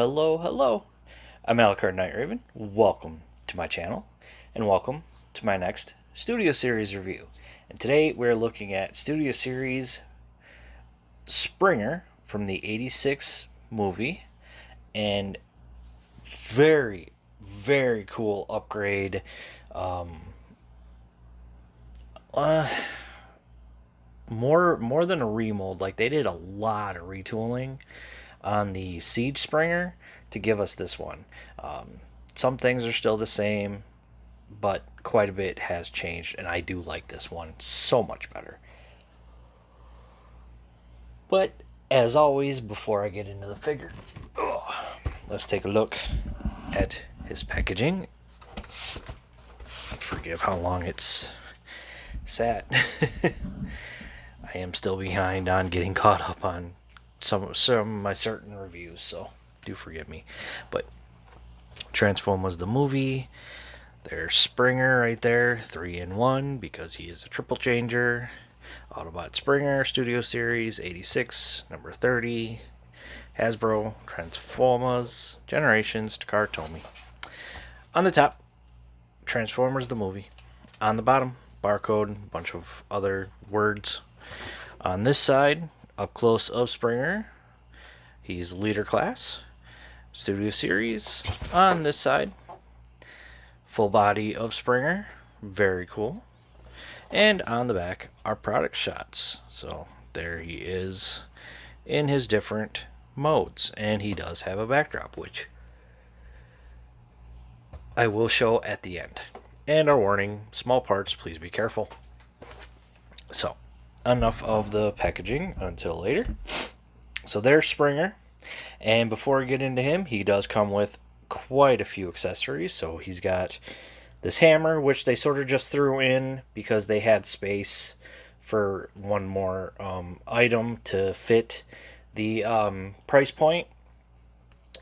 hello, hello. I'm Alucard Night Raven. Welcome to my channel, and welcome to my next Studio Series review. And today we're looking at Studio Series Springer from the '86 movie, and very, very cool upgrade. Uh, more than a remold. Like, they did a lot of retooling on the Siege Springer to give us this one. Some things are still the same, but quite a bit has changed, and I do like this one so much better. But as always, before I get into the figure, let's take a look at his packaging. Forgive how long it's sat. I am still behind on getting caught up on some of my certain reviews, so do forgive me. But Transformers the movie, there's Springer right there, 3-in-1, because he is a triple changer. Autobot Springer, Studio Series, '86, number 30. Hasbro, Transformers, Generations, Takara Tomy. On the top, Transformers the movie. On the bottom, barcode, a bunch of other words. On this side, up close of Springer, he's leader class. Studio Series. On this side, full body of Springer, very cool. And on the back are product shots. So there he is in his different modes, and he does have a backdrop, which I will show at the end. And our warning, small parts, please be careful. So, enough of the packaging until later. So there's Springer, and before I get into him, he does come with quite a few accessories. So he's got this hammer, which they sort of just threw in because they had space for one more item to fit the price point.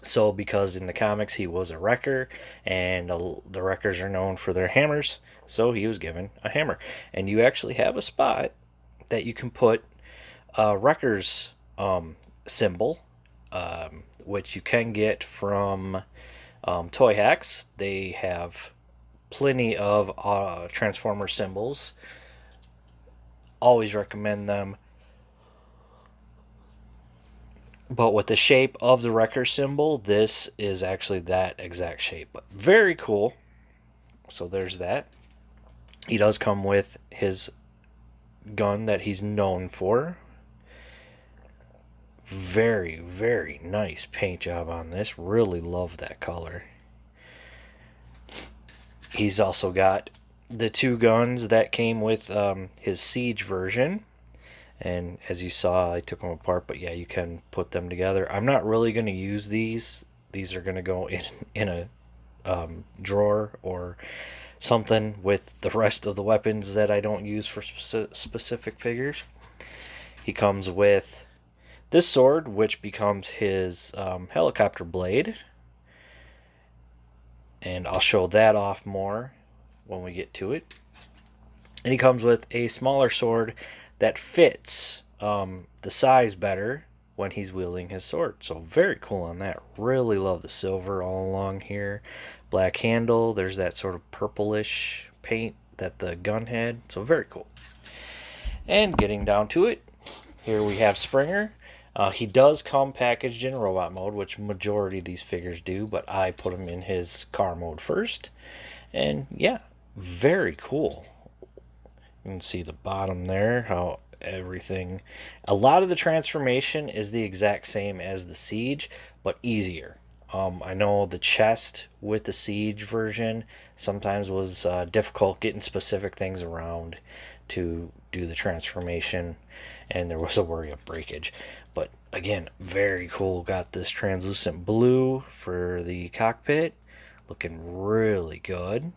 So because in the comics he was a wrecker, and the wreckers are known for their hammers, so he was given a hammer. And you actually have a spot that you can put a wrecker's symbol, which you can get from Toy Hacks. They have plenty of Transformer symbols. Always recommend them. But with the shape of the wrecker symbol, this is actually that exact shape. But very cool. So there's that. He does come with his gun that he's known for. Very, very nice paint job on this. Really love that color. He's also got the two guns that came with his Siege version. And as you saw, I took them apart, but yeah, you can put them together. I'm not really going to use these. These are going to go in a drawer or something with the rest of the weapons that I don't use for specific figures. He comes with this sword, which becomes his helicopter blade. And I'll show that off more when we get to it. And he comes with a smaller sword that fits the size better when he's wielding his sword. So very cool on that. Really love the silver all along here. Black handle. There's that sort of purplish paint that the gun had. So very cool. And getting down to it, here we have Springer. He does come packaged in robot mode, which majority of these figures do, but I put him in his car mode first. And yeah, very cool. You can see the bottom there, how everything... A lot of the transformation is the exact same as the Siege, but easier. I know the chest with the Siege version sometimes was difficult getting specific things around to do the transformation, and there was a worry of breakage. But again, very cool. Got this translucent blue for the cockpit, looking really good.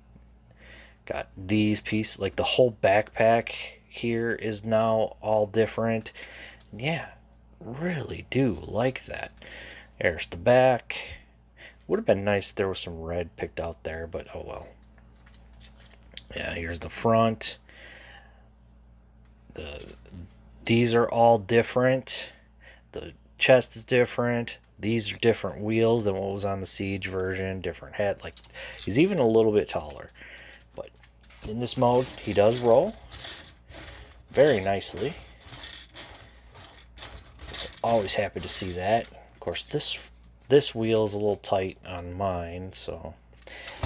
Got these pieces, like the whole backpack here is now all different. Yeah, really do like that. There's the back. Would have been nice if there was some red picked out there, but oh well. Yeah, here's the front. These are all different. The chest is different. These are different wheels than what was on the Siege version, different head. Like, he's even a little bit taller. But in this mode, he does roll very nicely. So always happy to see that. Of course, this wheel is a little tight on mine, so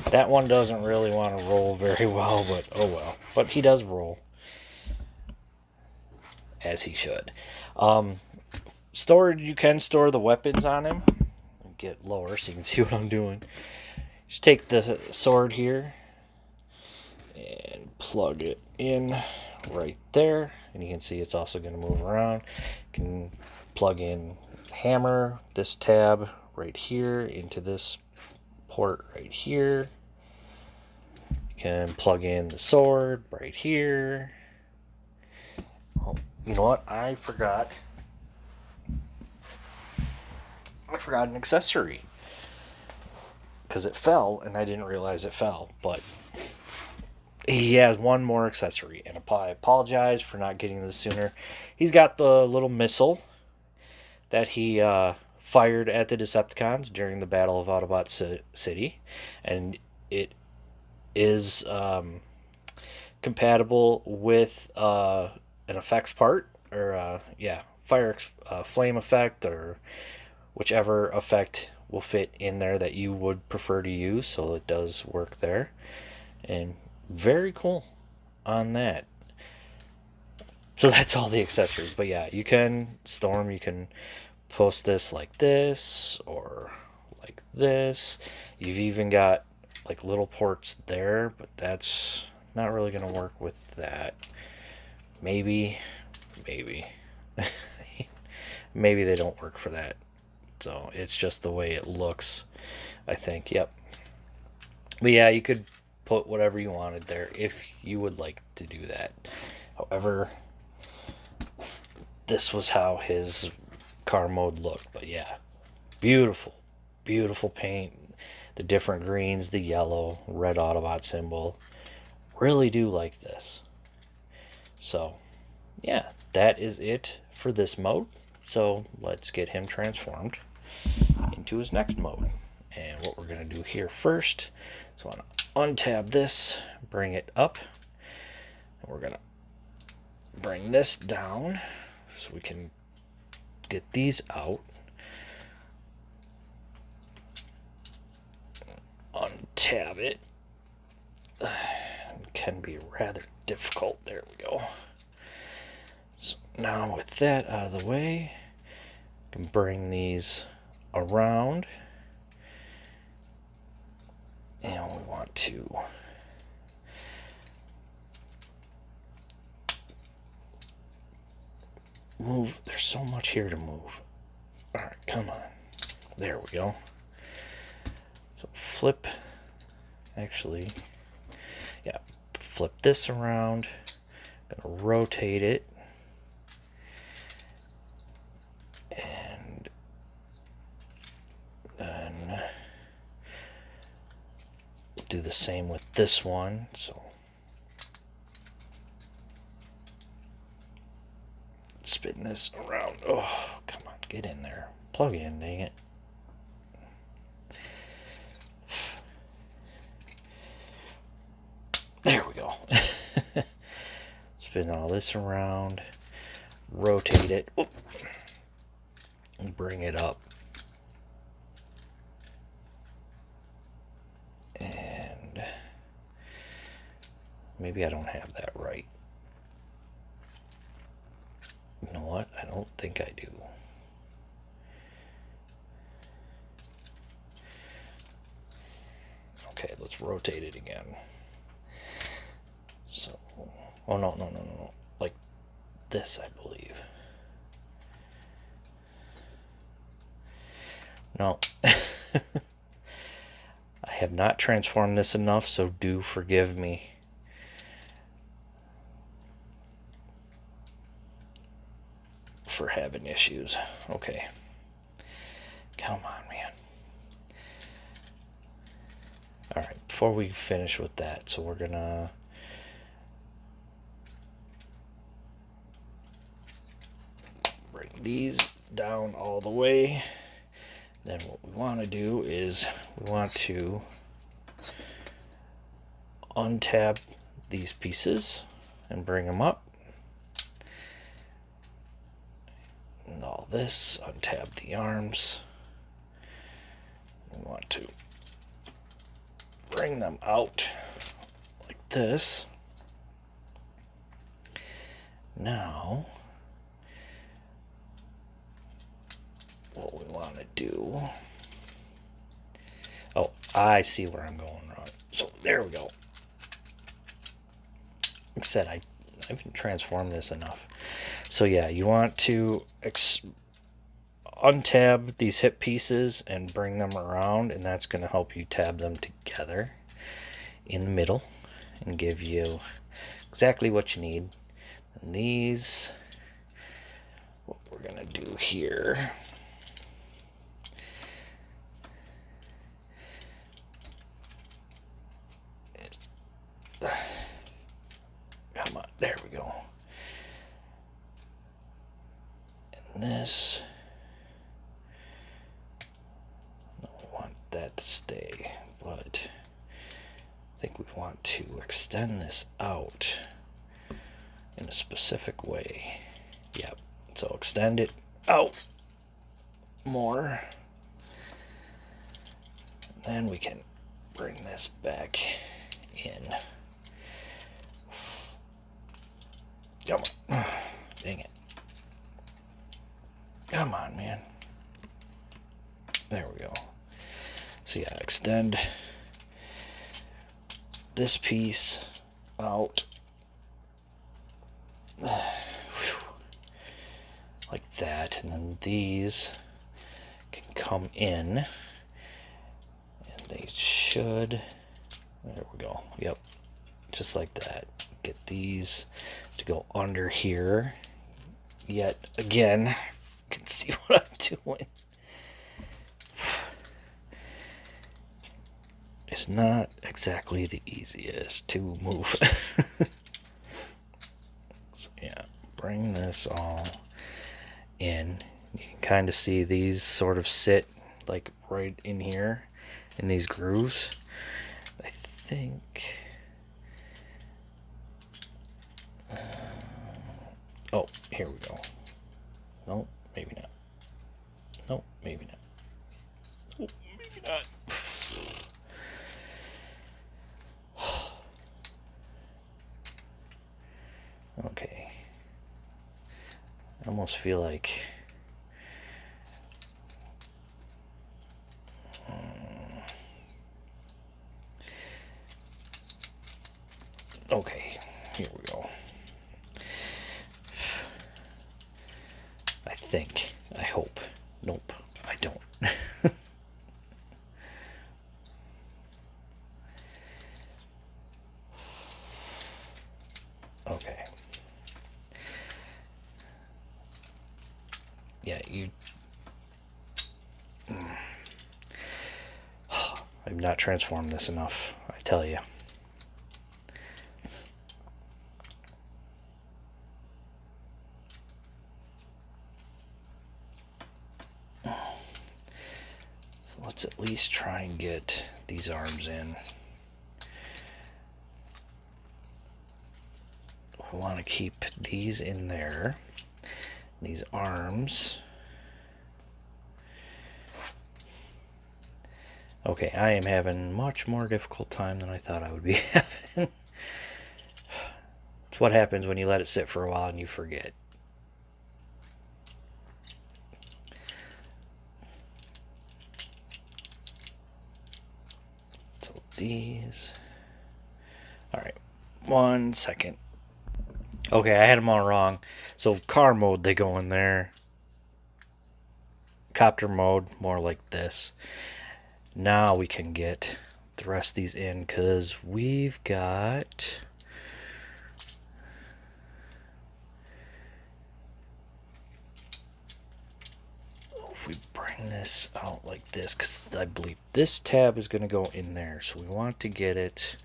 that one doesn't really want to roll very well, but oh well. But he does roll, as he should. Storage, you can store the weapons on him. Get lower so you can see what I'm doing. Just take the sword here and plug it in right there, and you can see it's also going to move around. You can plug in hammer, this tab right here, into this port right here. You can plug in the sword right here. Oh, you know what? I forgot an accessory, because it fell and I didn't realize it fell. But he has one more accessory, and I apologize for not getting this sooner. He's got the little missile that he fired at the Decepticons during the Battle of Autobot City, and it is compatible with an effects part, or fire flame effect, or whichever effect will fit in there that you would prefer to use. So it does work there, and very cool on that. So that's all the accessories. But yeah, you can store them. You can post this like this or like this. You've even got like little ports there, but that's not really going to work with that. Maybe maybe they don't work for that. So it's just the way it looks, I think. Yep. But yeah, you could put whatever you wanted there if you would like to do that. However, this was how his car mode looked. But yeah, beautiful paint. The different greens, the yellow, red Autobot symbol. Really do like this. So yeah, that is it for this mode. So let's get him transformed into his next mode. And what we're going to do here first, so I'm going to untab this, bring it up, and we're going to bring this down so we can get these out. Untab it. It can be rather difficult. There we go. So now with that out of the way, I can bring these around. And we want to move. There's so much here to move. Alright, come on. There we go. So flip. Actually, yeah, flip this around. I'm going to rotate it. And then do the same with this one. So spin this around. Oh, come on, get in there. Plug in, dang it. There we go. Spin all this around. Rotate it. Oop, and bring it up. And maybe I don't have that right. You know what? I don't think I do. Okay, let's rotate it again. So, oh no. Like this, I believe. No. I have not transformed this enough, so do forgive me. For having issues. Okay. Come on, man. Alright, before we finish with that, so we're gonna bring these down all the way. Then what we want to do is we want to untab these pieces and bring them up. And all this, untab the arms. We want to bring them out like this. Now, what we want to do... Oh, I see where I'm going wrong. So there we go. Like I said, I haven't transformed this enough. So yeah, you want to untab these hip pieces and bring them around, and that's going to help you tab them together in the middle and give you exactly what you need. And these, what we're going to do here, come on, there we go. And this, I don't want that to stay, but I think we want to extend this out in a specific way. Yep, so extend it out more. Then we can bring this back in. Come on. Dang it. Come on, man. There we go. So yeah, extend this piece out like that, and then these can come in, and they should, there we go, yep, just like that. Get these to go under here. Yet again, you can see what I'm doing. It's not exactly the easiest to move. So yeah, bring this all in. You can kind of see these sort of sit like right in here in these grooves. I think oh, here we go. No, maybe not. No, maybe not. Oh, maybe not. Okay. I almost feel like okay, here we go. I think, I hope. Nope, I don't. Okay. Yeah, you... I've not transformed this enough, I tell you. So let's at least try and get these arms in. We want to keep these in there. These arms. Okay, I am having much more difficult time than I thought I would be having. It's what happens when you let it sit for a while and you forget. So these. Alright, 1 second. Okay, I had them all wrong. So car mode, they go in there. Copter mode, more like this. Now we can get the rest of these in because we've got... If we bring this out like this, because I believe this tab is going to go in there. So we want to get it...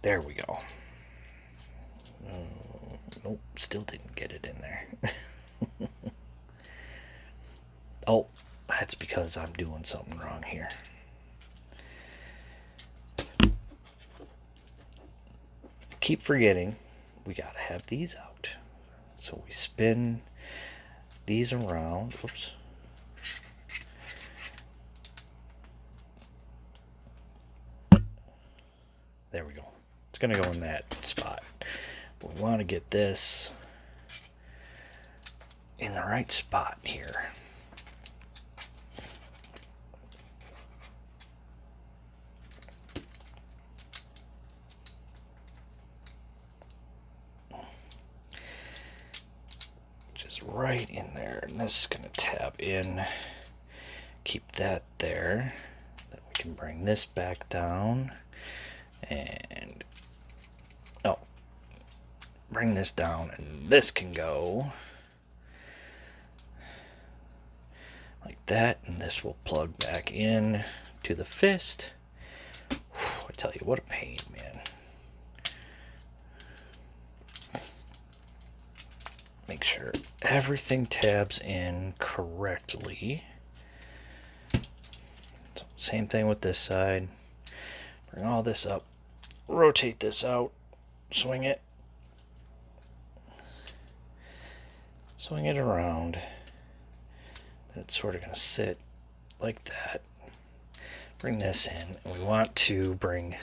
There we go. Nope, still didn't get it in there. Oh, That's because I'm doing something wrong here. Keep forgetting we gotta have these out. So we spin these around. Oops. There we go. It's gonna go in that spot. But we want to get this in the right spot here. Just right in there. And this is going to tab in. Keep that there. Then we can bring this back down. And bring this down, and this can go like that, and this will plug back in to the fist. Whew, I tell you, what a pain, man. Make sure everything tabs in correctly. So same thing with this side. Bring all this up, rotate this out, swing it around. It's sort of going to sit like that. Bring this in, and we want to bring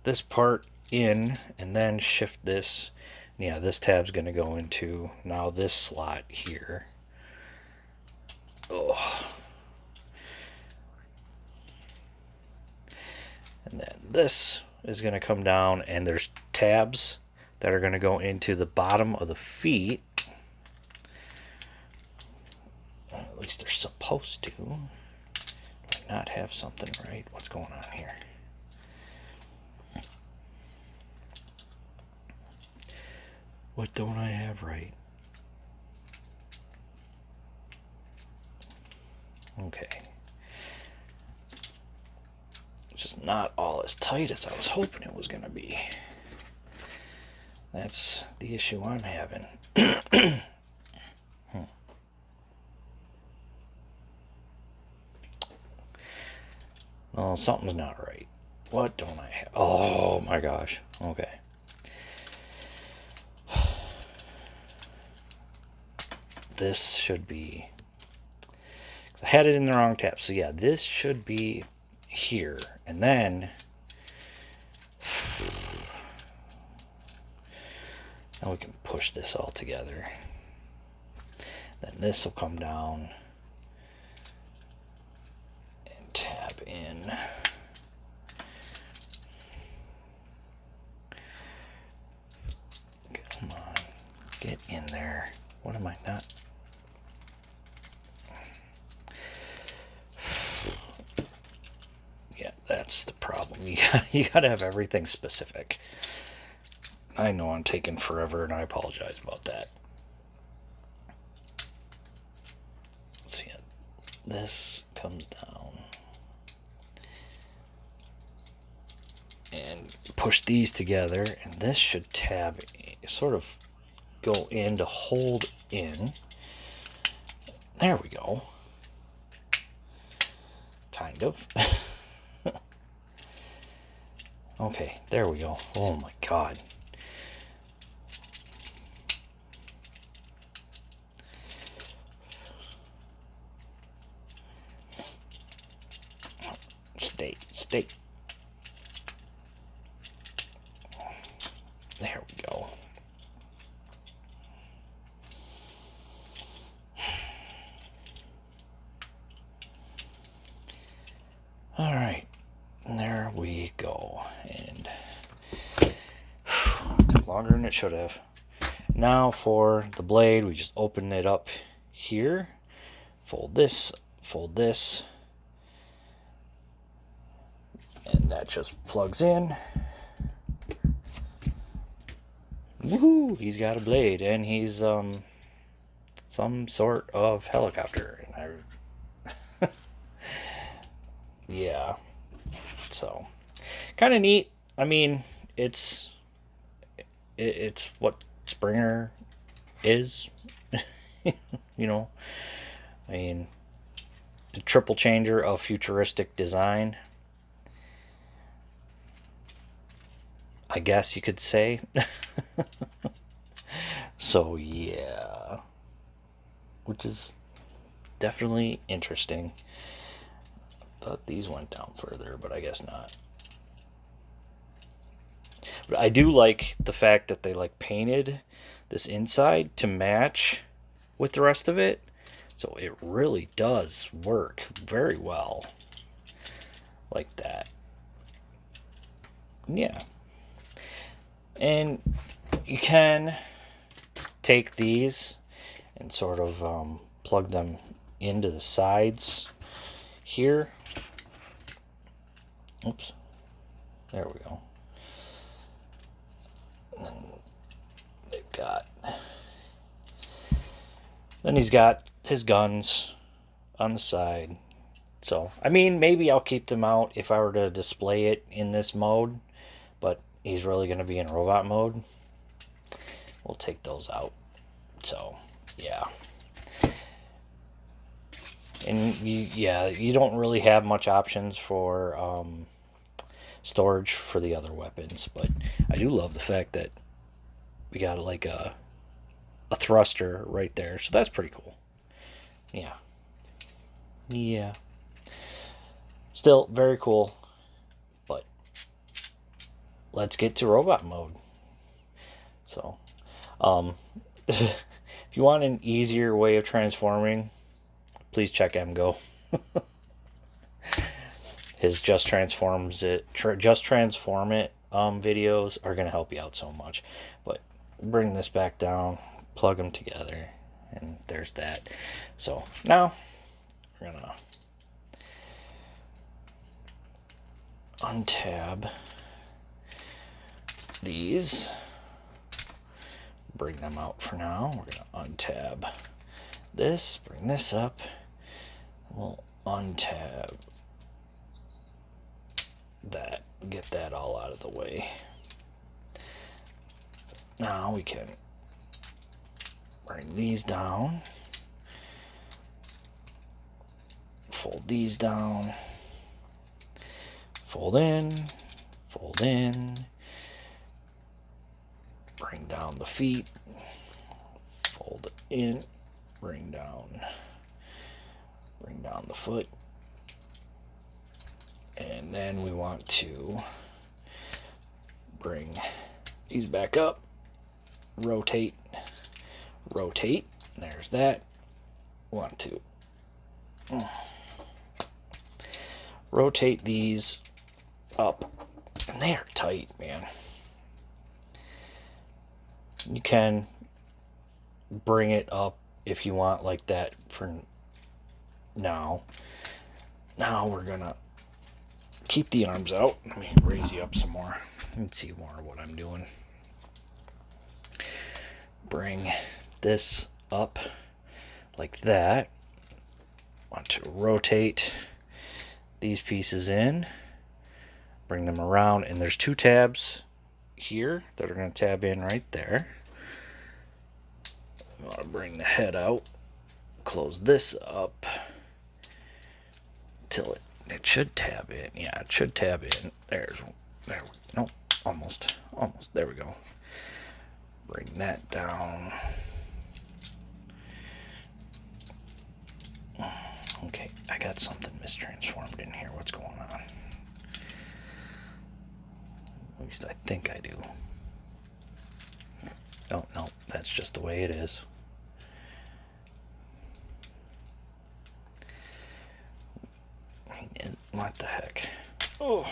this part in and then shift this. Yeah, this tab's going to go into now this slot here. Oh. And then this is going to come down, and there's tabs that are going to go into the bottom of the feet. At least they're supposed to. Do I not have something right? What's going on here? What don't I have right? Okay. It's just not all as tight as I was hoping it was going to be. That's the issue I'm having. Oh, something's not right. What don't I have? Oh my gosh. Okay. This should be... I had it in the wrong tab. So yeah, this should be here. And then... Now we can push this all together. Then this will come down and tab in. Come on, get in there. What am I not? Yeah, that's the problem. You gotta have everything specific. I know I'm taking forever, and I apologize about that. So yeah, this comes down and push these together, and this should tab, sort of go in to hold in. There we go. Kind of. Okay, there we go. Oh my god. Stay. There we go. All right, there we go. And took longer than it should have. Now for the blade, we just open it up here, fold this, and that just plugs in. Woohoo! He's got a blade, and he's some sort of helicopter. And yeah, so kind of neat. I mean, it's what Springer is. You know, I mean, a triple changer of futuristic design, I guess you could say. So yeah, which is definitely interesting. Thought these went down further, but I guess not. But I do like the fact that they like painted this inside to match with the rest of it. So it really does work very well. Like that. Yeah. And you can take these and sort of plug them into the sides here. Oops. There we go. And then they've got. Then he's got his guns on the side. So, I mean, maybe I'll keep them out if I were to display it in this mode, but he's really going to be in robot mode. We'll take those out. So, yeah. And you don't really have much options for storage for the other weapons, but I do love the fact that we got like a thruster right there, so that's pretty cool. Yeah. Yeah. Still very cool, but let's get to robot mode. So, if you want an easier way of transforming, please check MGO. His just transform it videos are gonna help you out so much. But bring this back down, plug them together, and there's that. So now we're gonna untab these, bring them out for now. We're gonna untab this, bring this up, we'll untab that, get that all out of the way. Now we can bring these down, fold these down, fold in, bring down the feet, fold it in, bring down the foot, and then we want to bring these back up, rotate, there's that. Want to rotate these up, and they are tight, man. You can bring it up if you want like that for now. Now we're gonna keep the arms out. Let me raise you up some more and see more of what I'm doing. Bring this up like that. Want to rotate these pieces in, bring them around, and there's two tabs here that are going to tab in right there. I want to bring the head out, close this up till it should tab in. Yeah, it should tab in. There. Nope, almost. There we go. Bring that down. Okay, I got something mistransformed in here. What's going on? At least I think I do. Oh, no, that's just the way it is. What the heck? Oh,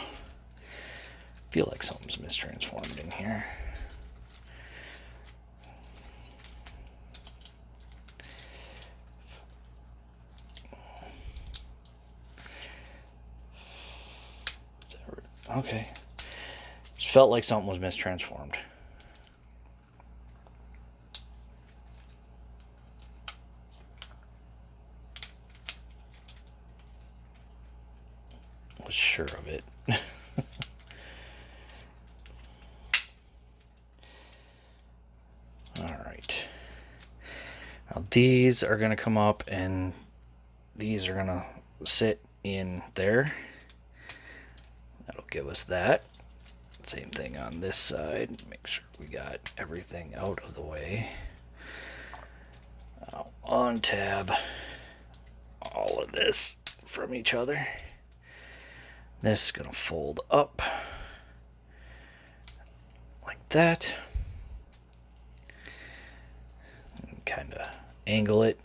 feel like something's mistransformed in here. Okay. Just felt like something was mistransformed. Was sure of it. Alright. Now these are going to come up and these are going to sit in there. That'll give us that. Same thing on this side. Make sure we got everything out of the way. I'll untab all of this from each other. This is going to fold up like that. Kind of angle it.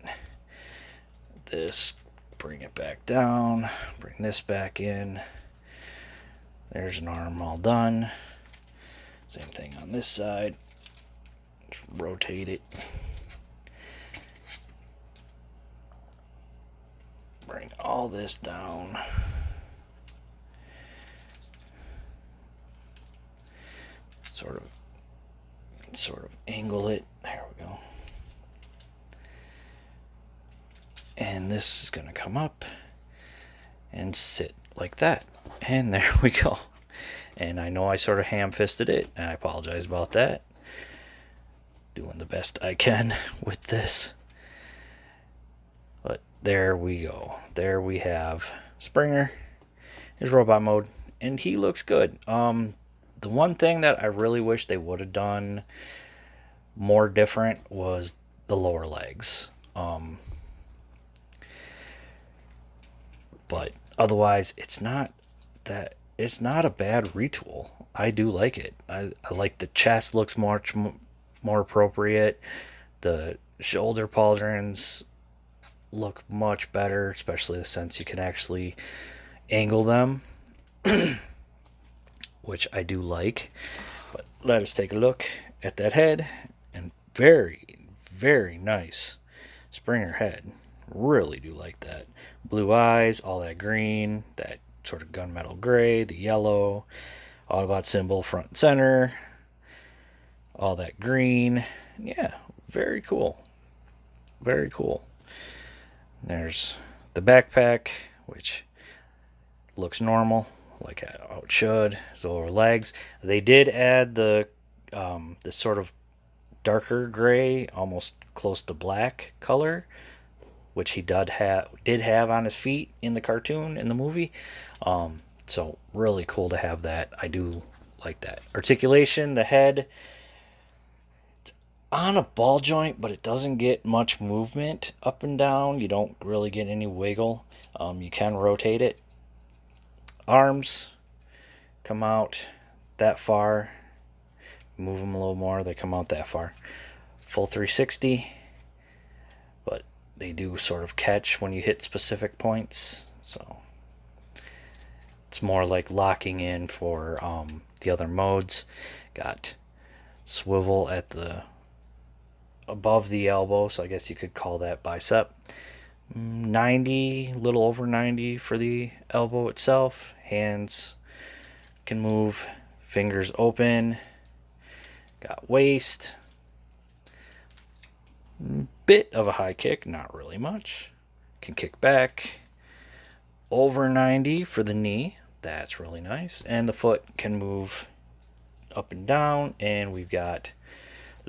This, bring it back down. Bring this back in. There's an arm all done. Same thing on this side. Just rotate it. Bring all this down. Sort of angle it. There we go. And this is going to come up and sit like that. And there we go. And I know I sort of ham-fisted it, and I apologize about that. Doing the best I can with this. But there we go. There we have Springer, his robot mode, and he looks good. The one thing that I really wish they would have done more different was the lower legs. But otherwise, it's not a bad retool. I do like it. I like the chest looks much more appropriate. The shoulder pauldrons look much better, especially since you can actually angle them, which I do like. But let us take a look at that head, and very, very nice Springer head. Really do like that. Blue eyes, all that green, that sort of gunmetal gray, the yellow, Autobot symbol front and center, all that green. Yeah, very cool. Very cool. There's the backpack, which looks normal, like how it should. His lower legs. They did add the this sort of darker gray, almost close to black color, which he did have on his feet in the cartoon, in the movie. So really cool to have that. I do like that. Articulation, the head, it's on a ball joint, but it doesn't get much movement up and down. You don't really get any wiggle. You can rotate it. Arms come out that far. Move them a little more, they come out that far. Full 360. But they do sort of catch when you hit specific points, so it's more like locking in for the other modes. Got swivel at the above the elbow, so I guess you could call that bicep. 90, a little over 90 for the elbow itself. Hands can move, fingers open. Got waist. Bit of a high kick, not really much. Can kick back. Over 90 for the knee. That's really nice. And the foot can move up and down. And we've got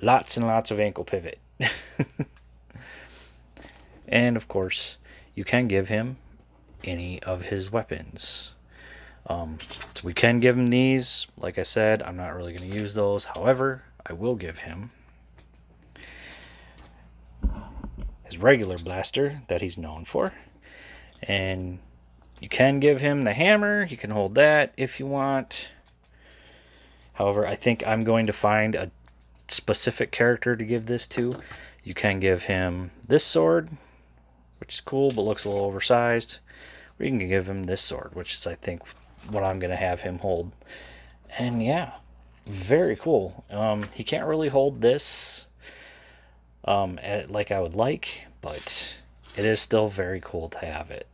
lots and lots of ankle pivot. And of course, you can give him any of his weapons. So we can give him these. Like I said, I'm not really going to use those. However, I will give him his regular blaster that he's known for. And you can give him the hammer. You can hold that if you want. However, I think I'm going to find a specific character to give this to. You can give him this sword, which is cool but looks a little oversized. Or you can give him this sword, which is, I think, what I'm going to have him hold. And yeah, very cool. He can't really hold this like I would like, but it is still very cool to have it.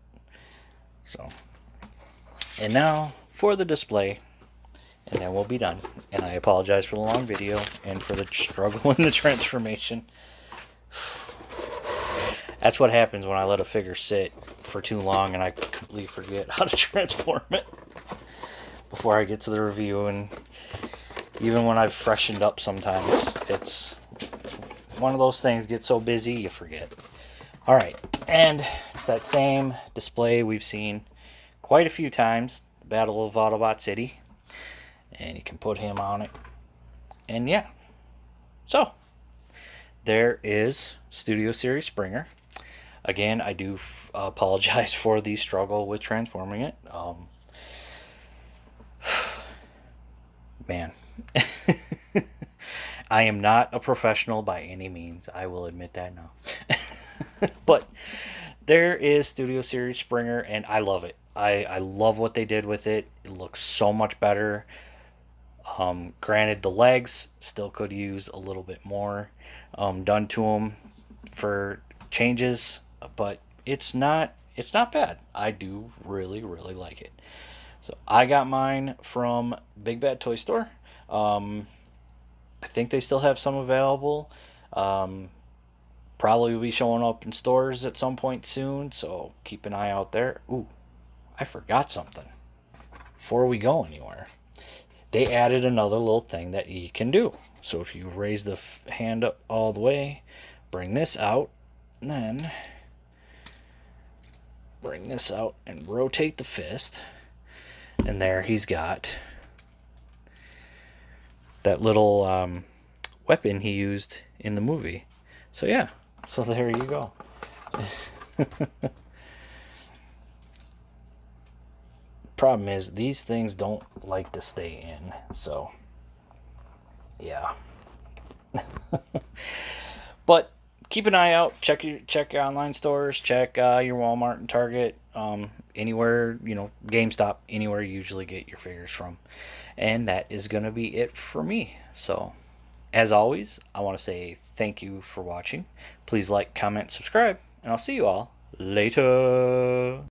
So, and now for the display, and then we'll be done. And I apologize for the long video and for the struggle in the transformation. That's what happens when I let a figure sit for too long and I completely forget how to transform it before I get to the review. And even when I've freshened up sometimes, it's one of those things, get so busy you forget. All right, and it's that same display we've seen quite a few times, the Battle of Autobot City, and you can put him on it. And yeah, so there is Studio Series Springer. Again, I do apologize for the struggle with transforming it. Man, I am not a professional by any means. I will admit that now. But there is Studio Series Springer, and I love it. I love what they did with it. It looks so much better. Granted, the legs still could use a little bit more done to them for changes, but it's not bad. I do really like it. So I got mine from Big Bad Toy Store. I think they still have some available. Um, Probably will be showing up in stores at some point soon, so keep an eye out there. Ooh, I forgot something. Before we go anywhere, they added another little thing that you can do. So if you raise the hand up all the way, bring this out, and then bring this out and rotate the fist, and there he's got that little weapon he used in the movie. So yeah, so there you go. Problem is these things don't like to stay in, so yeah. But keep an eye out. Check your online stores. Check your Walmart and Target. Anywhere, GameStop. Anywhere you usually get your figures from. And that is gonna be it for me. So, as always, I want to say thank you for watching. Please like, comment, subscribe, and I'll see you all later.